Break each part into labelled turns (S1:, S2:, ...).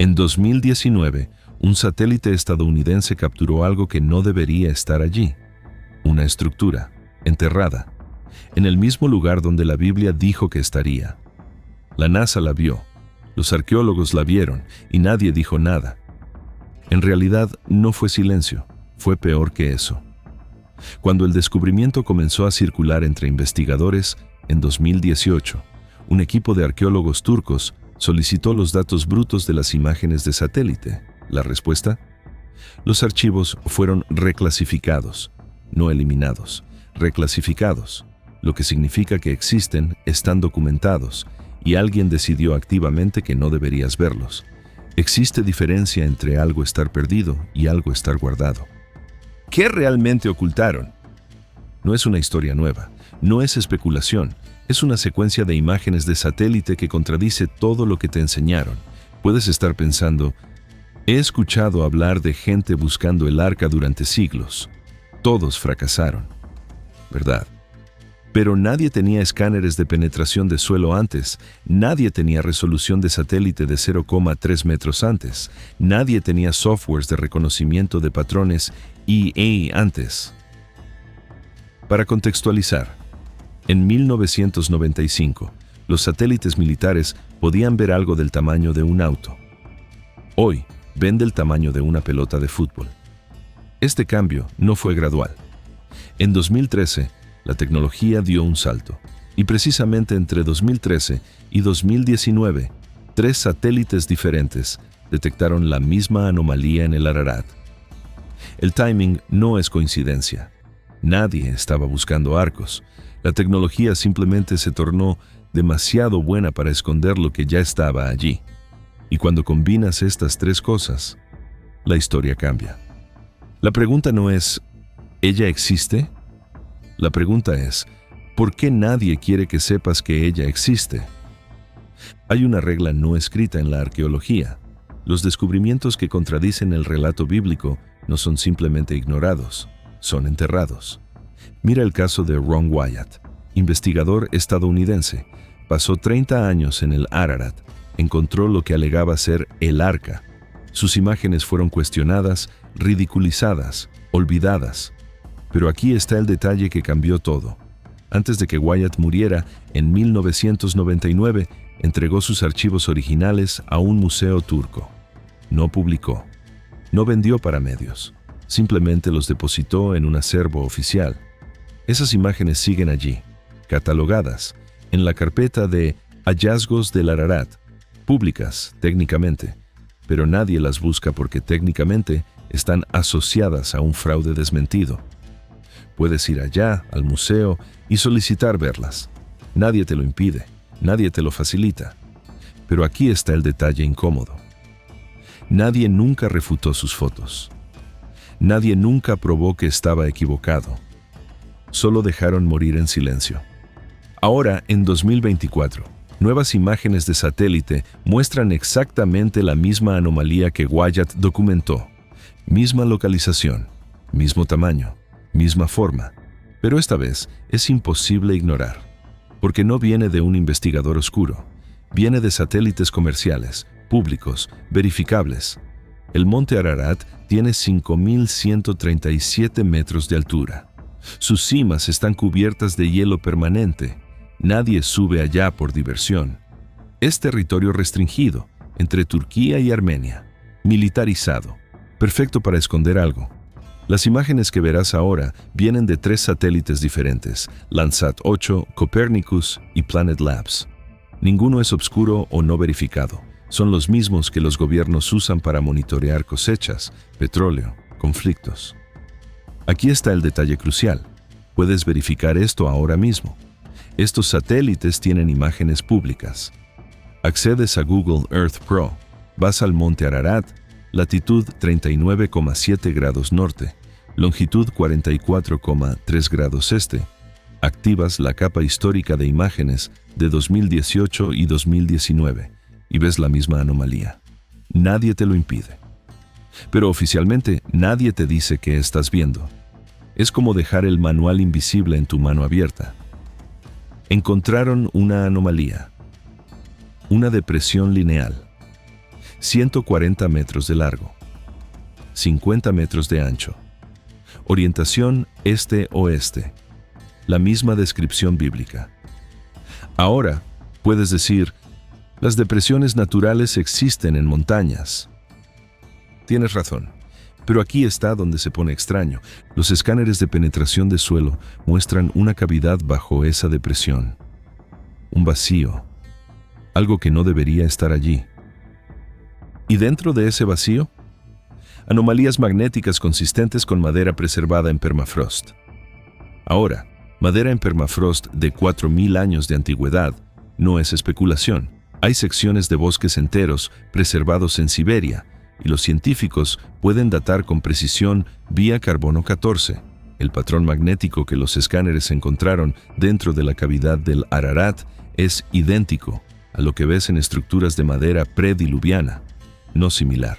S1: En 2019, un satélite estadounidense capturó algo que no debería estar allí. Una estructura, enterrada, en el mismo lugar donde la Biblia dijo que estaría. La NASA la vio, los arqueólogos la vieron y nadie dijo nada. En realidad, no fue silencio, fue peor que eso. Cuando el descubrimiento comenzó a circular entre investigadores, en 2018, un equipo de arqueólogos turcos solicitó los datos brutos de las imágenes de satélite. ¿La respuesta? Los archivos fueron reclasificados, no eliminados, reclasificados, lo que significa que existen, están documentados, y alguien decidió activamente que no deberías verlos. Existe diferencia entre algo estar perdido y algo estar guardado. ¿Qué realmente ocultaron? No es una historia nueva, no es especulación, es una secuencia de imágenes de satélite que contradice todo lo que te enseñaron. Puedes estar pensando, he escuchado hablar de gente buscando el arca durante siglos. Todos fracasaron, ¿verdad? Pero nadie tenía escáneres de penetración de suelo antes, nadie tenía resolución de satélite de 0,3 metros antes, nadie tenía softwares de reconocimiento de patrones EA antes. Para contextualizar, en 1995, los satélites militares podían ver algo del tamaño de un auto. Hoy, ven del tamaño de una pelota de fútbol. Este cambio no fue gradual. En 2013, la tecnología dio un salto, y precisamente entre 2013 y 2019, 3 satélites diferentes detectaron la misma anomalía en el Ararat. El timing no es coincidencia. Nadie estaba buscando arcos. La tecnología simplemente se tornó demasiado buena para esconder lo que ya estaba allí. Y cuando combinas estas 3 cosas, la historia cambia. La pregunta no es, ¿ella existe? La pregunta es, ¿por qué nadie quiere que sepas que ella existe? Hay una regla no escrita en la arqueología. Los descubrimientos que contradicen el relato bíblico no son simplemente ignorados, son enterrados. Mira el caso de Ron Wyatt, investigador estadounidense. Pasó 30 años en el Ararat, encontró lo que alegaba ser el arca. Sus imágenes fueron cuestionadas, ridiculizadas, olvidadas. Pero aquí está el detalle que cambió todo. Antes de que Wyatt muriera, en 1999, entregó sus archivos originales a un museo turco. No publicó, no vendió para medios, simplemente los depositó en un acervo oficial. Esas imágenes siguen allí, catalogadas, en la carpeta de hallazgos del Ararat, públicas técnicamente, pero nadie las busca porque técnicamente están asociadas a un fraude desmentido. Puedes ir allá, al museo, y solicitar verlas. Nadie te lo impide, nadie te lo facilita. Pero aquí está el detalle incómodo. Nadie nunca refutó sus fotos. Nadie nunca probó que estaba equivocado. Solo dejaron morir en silencio. Ahora, en 2024, nuevas imágenes de satélite muestran exactamente la misma anomalía que Wyatt documentó. Misma localización, mismo tamaño, misma forma, pero esta vez es imposible ignorar, porque no viene de un investigador oscuro, viene de satélites comerciales, públicos, verificables. El monte Ararat tiene 5.137 metros de altura. Sus cimas están cubiertas de hielo permanente. Nadie sube allá por diversión. Es territorio restringido, entre Turquía y Armenia, militarizado, perfecto para esconder algo. Las imágenes que verás ahora vienen de 3 satélites diferentes, Landsat 8, Copernicus y Planet Labs. Ninguno es obscuro o no verificado. Son los mismos que los gobiernos usan para monitorear cosechas, petróleo, conflictos. Aquí está el detalle crucial. Puedes verificar esto ahora mismo. Estos satélites tienen imágenes públicas. Accedes a Google Earth Pro, vas al monte Ararat, latitud 39,7 grados norte, longitud 44,3 grados este. Activas la capa histórica de imágenes de 2018 y 2019 y ves la misma anomalía. Nadie te lo impide. Pero oficialmente nadie te dice qué estás viendo. Es como dejar el manual invisible en tu mano abierta. Encontraron una anomalía, una depresión lineal. 140 metros de largo, 50 metros de ancho. Orientación este-oeste. La misma descripción bíblica. Ahora, puedes decir, las depresiones naturales existen en montañas. Tienes razón, pero aquí está donde se pone extraño. Los escáneres de penetración de suelo muestran una cavidad bajo esa depresión. Un vacío. Algo que no debería estar allí. ¿Y dentro de ese vacío? Anomalías magnéticas consistentes con madera preservada en permafrost. Ahora, madera en permafrost de 4.000 años de antigüedad no es especulación. Hay secciones de bosques enteros preservados en Siberia, y los científicos pueden datar con precisión vía carbono 14, el patrón magnético que los escáneres encontraron dentro de la cavidad del Ararat es idéntico a lo que ves en estructuras de madera prediluviana, no similar.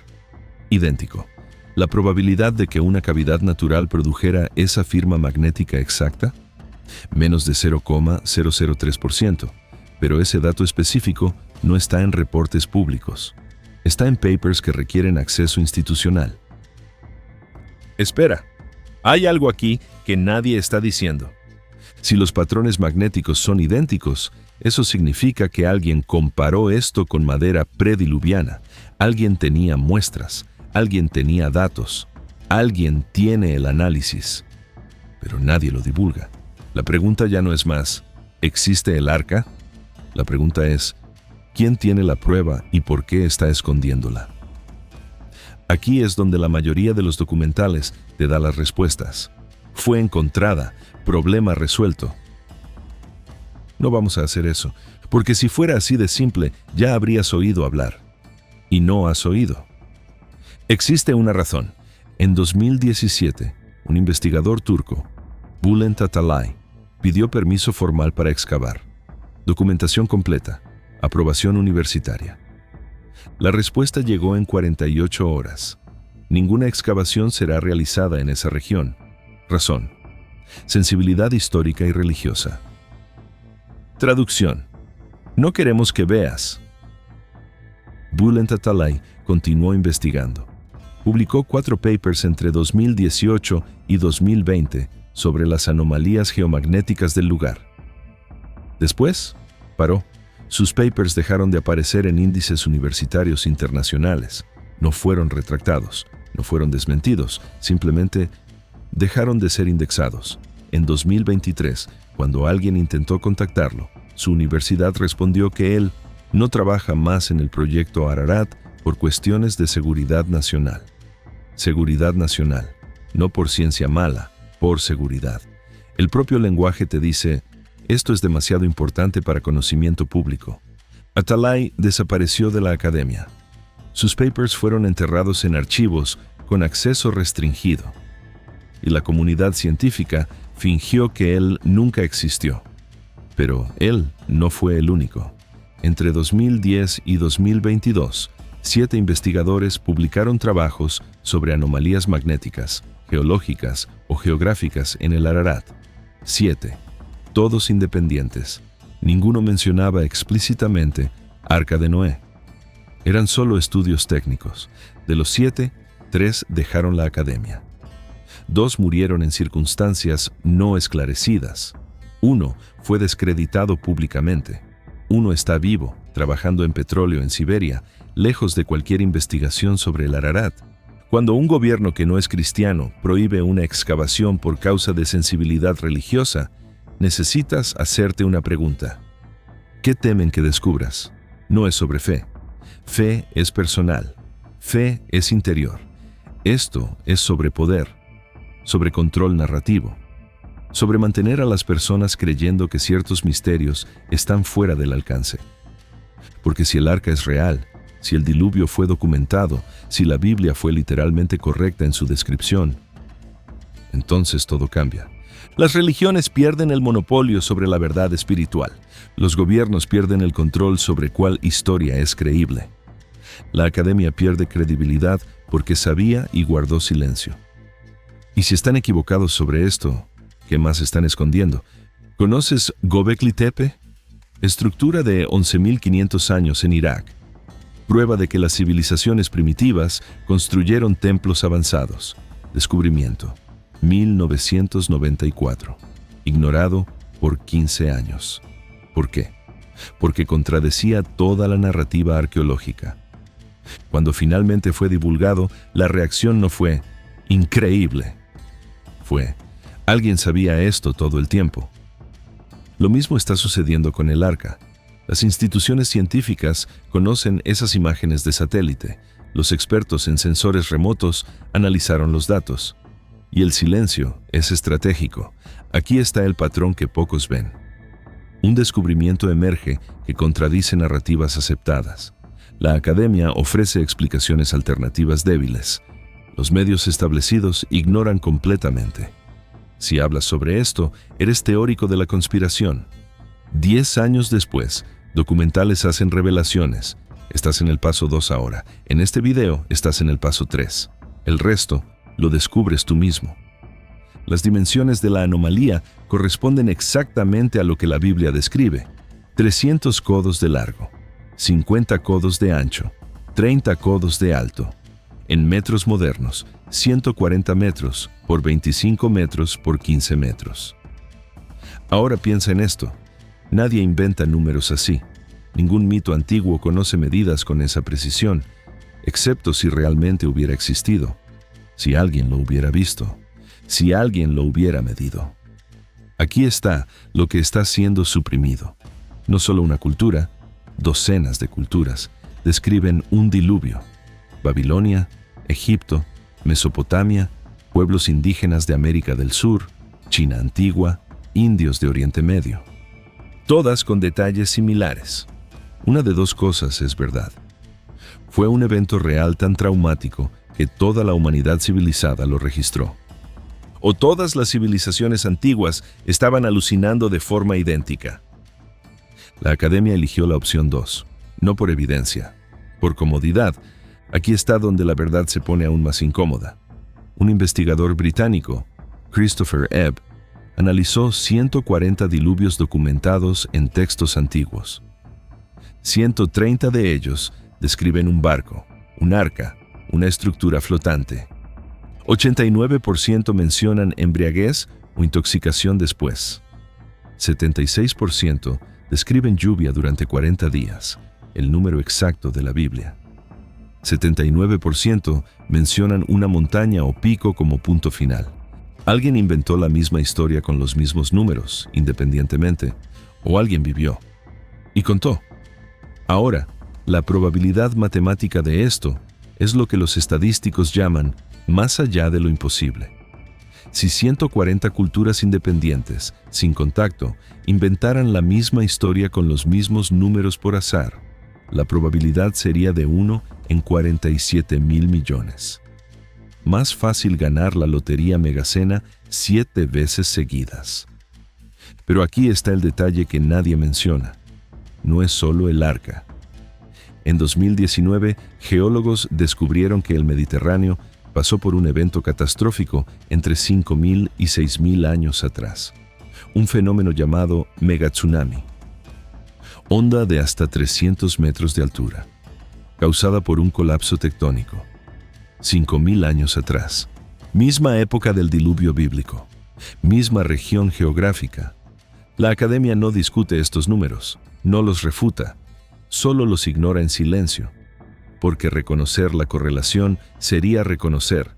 S1: Idéntico. ¿La probabilidad de que una cavidad natural produjera esa firma magnética exacta? Menos de 0,003%, pero ese dato específico no está en reportes públicos. Está en papers que requieren acceso institucional. Espera, hay algo aquí que nadie está diciendo. Si los patrones magnéticos son idénticos, eso significa que alguien comparó esto con madera prediluviana. Alguien tenía muestras, alguien tenía datos, alguien tiene el análisis. Pero nadie lo divulga. La pregunta ya no es más, ¿existe el arca? La pregunta es, ¿quién tiene la prueba y por qué está escondiéndola? Aquí es donde la mayoría de los documentales te da las respuestas. Fue encontrada, problema resuelto. No vamos a hacer eso, porque si fuera así de simple, ya habrías oído hablar. Y no has oído. Existe una razón. En 2017, un investigador turco, Bülent Atalay, pidió permiso formal para excavar. Documentación completa. Aprobación universitaria. La respuesta llegó en 48 horas. Ninguna excavación será realizada en esa región. Razón. Sensibilidad histórica y religiosa. Traducción. No queremos que veas. Bülent Atalay continuó investigando. Publicó 4 papers entre 2018 y 2020 sobre las anomalías geomagnéticas del lugar. Después, paró. Sus papers dejaron de aparecer en índices universitarios internacionales. No fueron retractados, no fueron desmentidos, simplemente dejaron de ser indexados. En 2023, cuando alguien intentó contactarlo, su universidad respondió que él no trabaja más en el proyecto Ararat por cuestiones de seguridad nacional. Seguridad nacional, no por ciencia mala, por seguridad. El propio lenguaje te dice, esto es demasiado importante para conocimiento público. Atalay desapareció de la academia. Sus papers fueron enterrados en archivos con acceso restringido. Y la comunidad científica fingió que él nunca existió. Pero él no fue el único. Entre 2010 y 2022, 7 investigadores publicaron trabajos sobre anomalías magnéticas, geológicas o geográficas en el Ararat. 7. Todos independientes. Ninguno mencionaba explícitamente Arca de Noé. Eran solo estudios técnicos. De los 7, 3 dejaron la academia. 2 murieron en circunstancias no esclarecidas. 1 fue descreditado públicamente. 1 está vivo, trabajando en petróleo en Siberia, lejos de cualquier investigación sobre el Ararat. Cuando un gobierno que no es cristiano prohíbe una excavación por causa de sensibilidad religiosa, necesitas hacerte una pregunta. ¿Qué temen que descubras? No es sobre fe. Fe es personal. Fe es interior. Esto es sobre poder, sobre control narrativo, sobre mantener a las personas creyendo que ciertos misterios están fuera del alcance. Porque si el arca es real, si el diluvio fue documentado, si la Biblia fue literalmente correcta en su descripción, entonces todo cambia. Las religiones pierden el monopolio sobre la verdad espiritual. Los gobiernos pierden el control sobre cuál historia es creíble. La academia pierde credibilidad porque sabía y guardó silencio. Y si están equivocados sobre esto, ¿qué más están escondiendo? ¿Conoces Göbekli Tepe? Estructura de 11.500 años en Irak. Prueba de que las civilizaciones primitivas construyeron templos avanzados. Descubrimiento. 1994. Ignorado por 15 años. ¿Por qué? Porque contradecía toda la narrativa arqueológica. Cuando finalmente fue divulgado, la reacción no fue increíble. Fue, alguien sabía esto todo el tiempo. Lo mismo está sucediendo con el arca. Las instituciones científicas conocen esas imágenes de satélite. Los expertos en sensores remotos analizaron los datos. Y el silencio es estratégico. Aquí está el patrón que pocos ven. Un descubrimiento emerge que contradice narrativas aceptadas. La academia ofrece explicaciones alternativas débiles. Los medios establecidos ignoran completamente. Si hablas sobre esto, eres teórico de la conspiración. 10 años después, documentales hacen revelaciones. Estás en el paso 2 ahora. En este video estás en el paso 3. El resto lo descubres tú mismo. Las dimensiones de la anomalía corresponden exactamente a lo que la Biblia describe. 300 codos de largo, 50 codos de ancho, 30 codos de alto. En metros modernos, 140 metros por 25 metros por 15 metros. Ahora piensa en esto. Nadie inventa números así. Ningún mito antiguo conoce medidas con esa precisión, excepto si realmente hubiera existido, si alguien lo hubiera visto, si alguien lo hubiera medido. Aquí está lo que está siendo suprimido. No solo una cultura, docenas de culturas describen un diluvio. Babilonia, Egipto, Mesopotamia, pueblos indígenas de América del Sur, China antigua, indios de Oriente Medio. Todas con detalles similares. Una de dos cosas es verdad. Fue un evento real tan traumático que toda la humanidad civilizada lo registró. O todas las civilizaciones antiguas estaban alucinando de forma idéntica. La academia eligió la opción 2, no por evidencia, por comodidad. Aquí está donde la verdad se pone aún más incómoda. Un investigador británico, Christopher Ebb, analizó 140 diluvios documentados en textos antiguos. 130 de ellos describen un barco, un arca, una estructura flotante. 89% mencionan embriaguez o intoxicación después. 76% describen lluvia durante 40 días, el número exacto de la Biblia. 79% mencionan una montaña o pico como punto final. Alguien inventó la misma historia con los mismos números, independientemente, o alguien vivió y contó. Ahora, la probabilidad matemática de esto es lo que los estadísticos llaman más allá de lo imposible. Si 140 culturas independientes, sin contacto, inventaran la misma historia con los mismos números por azar, la probabilidad sería de 1 en 47,000 millones. Más fácil ganar la lotería Megacena 7 veces seguidas. Pero aquí está el detalle que nadie menciona. No es solo el arca. En 2019, geólogos descubrieron que el Mediterráneo pasó por un evento catastrófico entre 5,000 y 6,000 años atrás. Un fenómeno llamado megatsunami. Onda de hasta 300 metros de altura, causada por un colapso tectónico. 5,000 años atrás. Misma época del diluvio bíblico. Misma región geográfica. La academia no discute estos números, no los refuta, solo los ignora en silencio, porque reconocer la correlación sería reconocer.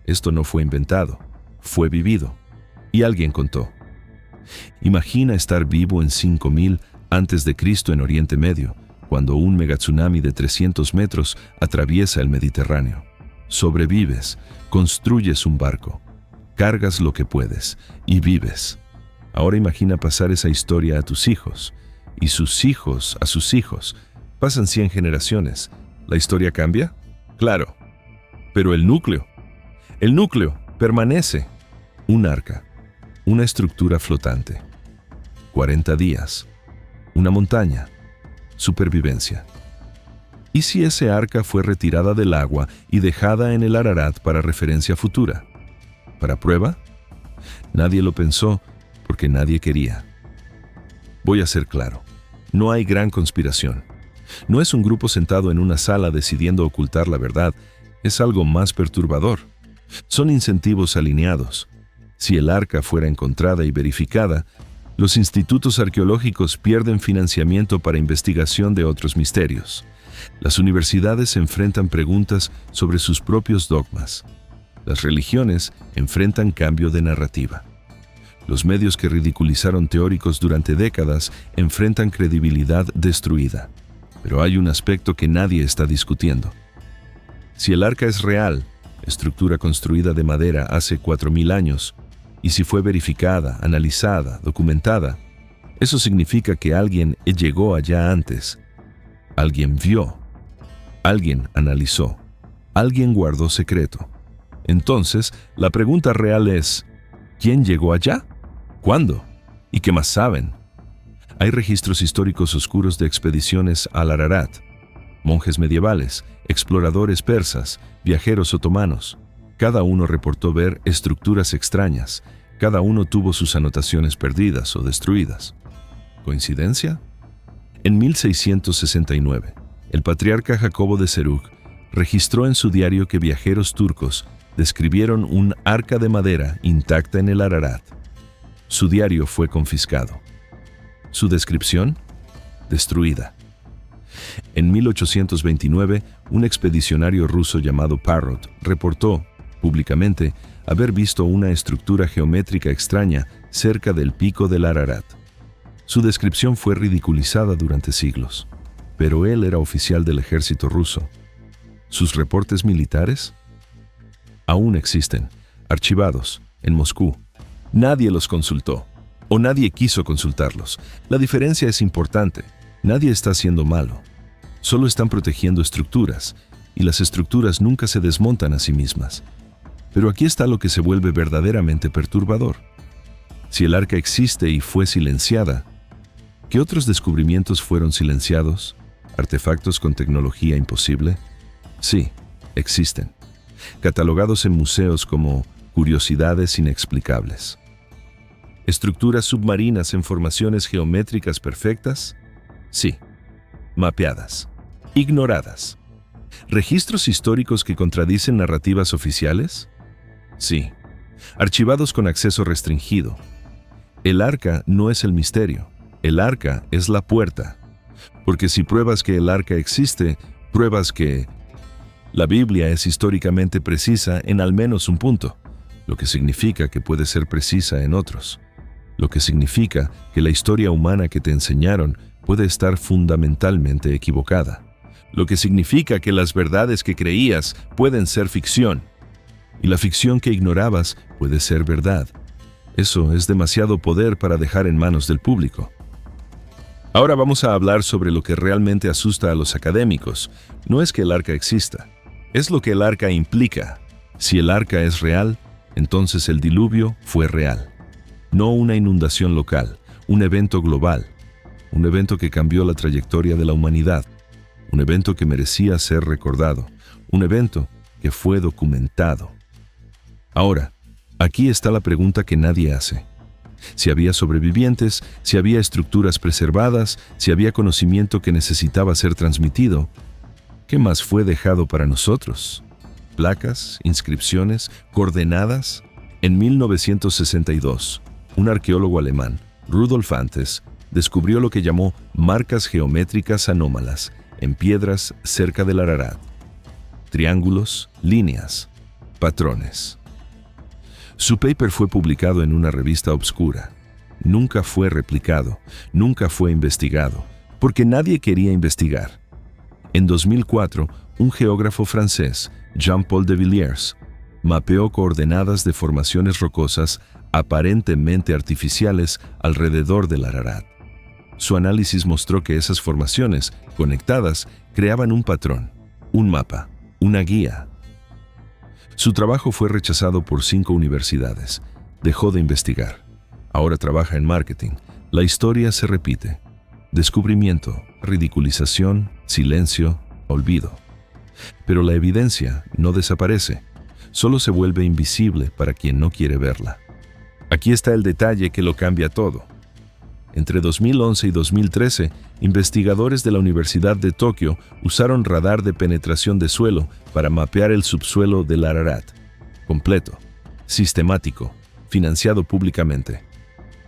S1: Esto no fue inventado, fue vivido, y alguien contó. Imagina estar vivo en 5,000 antes de Cristo en Oriente Medio, cuando un megatsunami de 300 metros atraviesa el Mediterráneo. Sobrevives, construyes un barco, cargas lo que puedes y vives. Ahora imagina pasar esa historia a tus hijos, y sus hijos a sus hijos. Pasan 100 generaciones. ¿La historia cambia? Claro. Pero el núcleo permanece. Un arca, una estructura flotante. 40 días, una montaña, supervivencia. ¿Y si ese arca fue retirada del agua y dejada en el Ararat para referencia futura? ¿Para prueba? Nadie lo pensó porque nadie quería. Voy a ser claro, no hay gran conspiración. No es un grupo sentado en una sala decidiendo ocultar la verdad, es algo más perturbador. Son incentivos alineados. Si el arca fuera encontrada y verificada, los institutos arqueológicos pierden financiamiento para investigación de otros misterios. Las universidades enfrentan preguntas sobre sus propios dogmas. Las religiones enfrentan cambio de narrativa. Los medios que ridiculizaron teóricos durante décadas enfrentan credibilidad destruida. Pero hay un aspecto que nadie está discutiendo. Si el arca es real, estructura construida de madera hace 4000 años, y si fue verificada, analizada, documentada, eso significa que alguien llegó allá antes. Alguien vio, alguien analizó, alguien guardó secreto. Entonces, la pregunta real es, ¿quién llegó allá? ¿Cuándo? ¿Y qué más saben? Hay registros históricos oscuros de expediciones al Ararat, monjes medievales, exploradores persas, viajeros otomanos. Cada uno reportó ver estructuras extrañas, cada uno tuvo sus anotaciones perdidas o destruidas. ¿Coincidencia? En 1669, el patriarca Jacobo de Serug registró en su diario que viajeros turcos describieron un arca de madera intacta en el Ararat. Su diario fue confiscado. Su descripción, destruida. En 1829, un expedicionario ruso llamado Parrot reportó, públicamente, haber visto una estructura geométrica extraña cerca del pico del Ararat. Su descripción fue ridiculizada durante siglos, pero él era oficial del ejército ruso. ¿Sus reportes militares? Aún existen, archivados, en Moscú. Nadie los consultó, o nadie quiso consultarlos. La diferencia es importante. Nadie está haciendo malo. Solo están protegiendo estructuras, y las estructuras nunca se desmontan a sí mismas. Pero aquí está lo que se vuelve verdaderamente perturbador. Si el arca existe y fue silenciada, ¿qué otros descubrimientos fueron silenciados? ¿Artefactos con tecnología imposible? Sí, existen. Catalogados en museos como curiosidades inexplicables. ¿Estructuras submarinas en formaciones geométricas perfectas? Sí. Mapeadas. Ignoradas. ¿Registros históricos que contradicen narrativas oficiales? Sí. Archivados con acceso restringido. El arca no es el misterio. El arca es la puerta. Porque si pruebas que el arca existe, pruebas que la Biblia es históricamente precisa en al menos un punto, lo que significa que puede ser precisa en otros. Lo que significa que la historia humana que te enseñaron puede estar fundamentalmente equivocada. Lo que significa que las verdades que creías pueden ser ficción, y la ficción que ignorabas puede ser verdad. Eso es demasiado poder para dejar en manos del público. Ahora vamos a hablar sobre lo que realmente asusta a los académicos. No es que el arca exista, es lo que el arca implica. Si el arca es real, entonces el diluvio fue real. No una inundación local, un evento global, un evento que cambió la trayectoria de la humanidad, un evento que merecía ser recordado, un evento que fue documentado. Ahora, aquí está la pregunta que nadie hace. Si había sobrevivientes, si había estructuras preservadas, si había conocimiento que necesitaba ser transmitido, ¿qué más fue dejado para nosotros? ¿Placas, inscripciones, coordenadas? En 1962, un arqueólogo alemán, Rudolf Antes, descubrió lo que llamó marcas geométricas anómalas en piedras cerca del Ararat. Triángulos, líneas, patrones. Su paper fue publicado en una revista obscura. Nunca fue replicado, nunca fue investigado, porque nadie quería investigar. En 2004, un geógrafo francés, Jean-Paul de Villiers, mapeó coordenadas de formaciones rocosas aparentemente artificiales alrededor del Ararat. Su análisis mostró que esas formaciones, conectadas, creaban un patrón, un mapa, una guía. Su trabajo fue rechazado por 5 universidades. Dejó de investigar. Ahora trabaja en marketing. La historia se repite. Descubrimiento, ridiculización, silencio, olvido. Pero la evidencia no desaparece. Solo se vuelve invisible para quien no quiere verla. Aquí está el detalle que lo cambia todo. Entre 2011 y 2013, investigadores de la Universidad de Tokio usaron radar de penetración de suelo para mapear el subsuelo del Ararat. Completo, sistemático, financiado públicamente.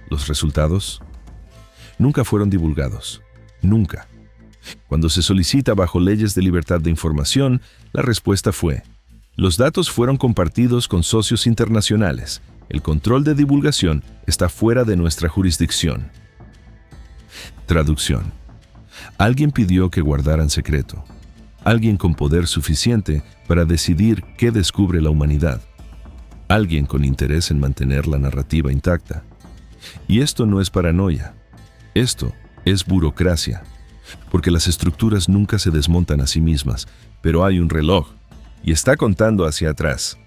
S1: ¿Los resultados? Nunca fueron divulgados. Nunca. Cuando se solicita bajo leyes de libertad de información, la respuesta fue: los datos fueron compartidos con socios internacionales. El control de divulgación está fuera de nuestra jurisdicción. Traducción. Alguien pidió que guardaran secreto. Alguien con poder suficiente para decidir qué descubre la humanidad. Alguien con interés en mantener la narrativa intacta. Y esto no es paranoia. Esto es burocracia. Porque las estructuras nunca se desmontan a sí mismas, pero hay un reloj y está contando hacia atrás.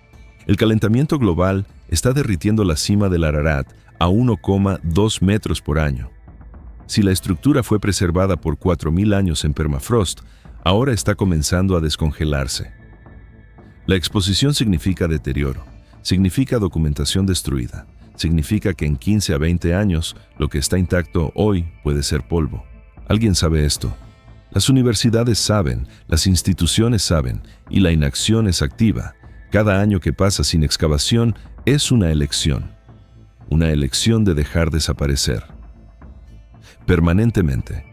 S1: El calentamiento global está derritiendo la cima del Ararat a 1,2 metros por año. Si la estructura fue preservada por 4.000 años en permafrost, ahora está comenzando a descongelarse. La exposición significa deterioro, significa documentación destruida, significa que en 15 a 20 años lo que está intacto hoy puede ser polvo. ¿Alguien sabe esto? Las universidades saben, las instituciones saben, y la inacción es activa. Cada año que pasa sin excavación es una elección de dejar desaparecer. Permanentemente.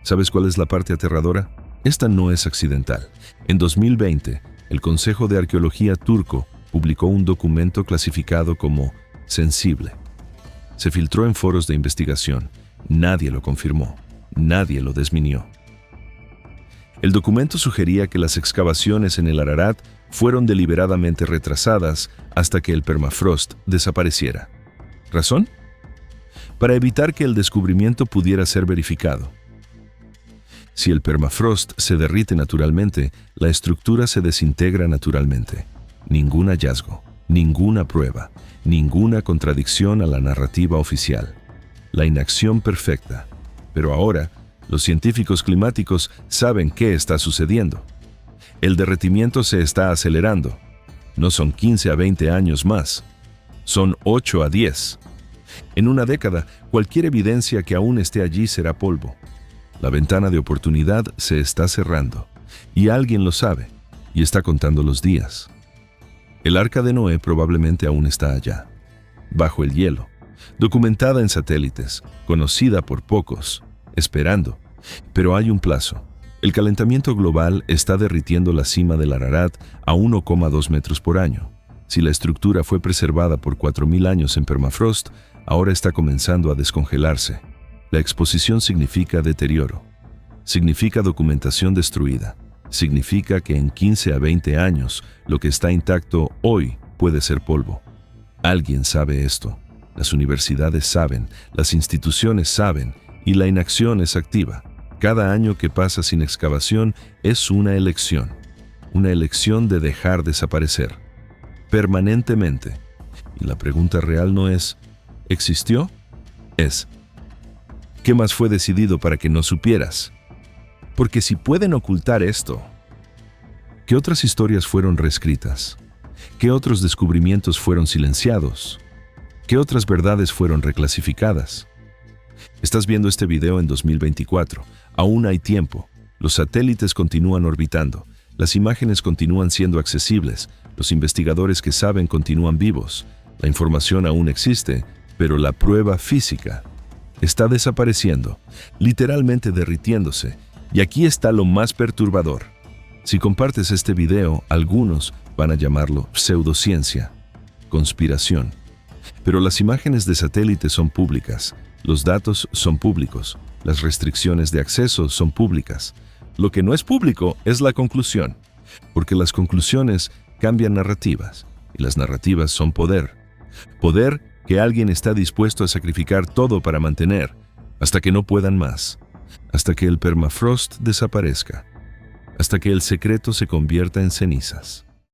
S1: ¿Sabes cuál es la parte aterradora? Esta no es accidental. En 2020, el Consejo de Arqueología turco publicó un documento clasificado como sensible. Se filtró en foros de investigación. Nadie lo confirmó. Nadie lo desmintió. El documento sugería que las excavaciones en el Ararat fueron deliberadamente retrasadas hasta que el permafrost desapareciera. ¿Razón? Para evitar que el descubrimiento pudiera ser verificado. Si el permafrost se derrite naturalmente, la estructura se desintegra naturalmente. Ningún hallazgo, ninguna prueba, ninguna contradicción a la narrativa oficial. La inacción perfecta. Pero ahora, los científicos climáticos saben qué está sucediendo. El derretimiento se está acelerando. No son 15 a 20 años más. Son 8 a 10. En una década, cualquier evidencia que aún esté allí será polvo. La ventana de oportunidad se está cerrando. Y alguien lo sabe, y está contando los días. El Arca de Noé probablemente aún está allá, bajo el hielo, documentada en satélites, conocida por pocos, esperando. Pero hay un plazo. El calentamiento global está derritiendo la cima del Ararat a 1,2 metros por año. Si la estructura fue preservada por 4.000 años en permafrost, ahora está comenzando a descongelarse. La exposición significa deterioro. Significa documentación destruida. Significa que en 15 a 20 años, lo que está intacto hoy puede ser polvo. Alguien sabe esto. Las universidades saben, las instituciones saben, y la inacción es activa. Cada año que pasa sin excavación es una elección de dejar desaparecer, permanentemente. Y la pregunta real no es, ¿existió? Es, ¿qué más fue decidido para que no supieras? Porque si pueden ocultar esto, ¿qué otras historias fueron reescritas? ¿Qué otros descubrimientos fueron silenciados? ¿Qué otras verdades fueron reclasificadas? Estás viendo este video en 2024. Aún hay tiempo. Los satélites continúan orbitando. Las imágenes continúan siendo accesibles. Los investigadores que saben continúan vivos. La información aún existe, pero la prueba física está desapareciendo, literalmente derritiéndose. Y aquí está lo más perturbador. Si compartes este video, algunos van a llamarlo pseudociencia, conspiración. Pero las imágenes de satélite son públicas. Los datos son públicos, las restricciones de acceso son públicas. Lo que no es público es la conclusión, porque las conclusiones cambian narrativas, y las narrativas son poder. Poder que alguien está dispuesto a sacrificar todo para mantener, hasta que no puedan más, hasta que el permafrost desaparezca, hasta que el secreto se convierta en cenizas.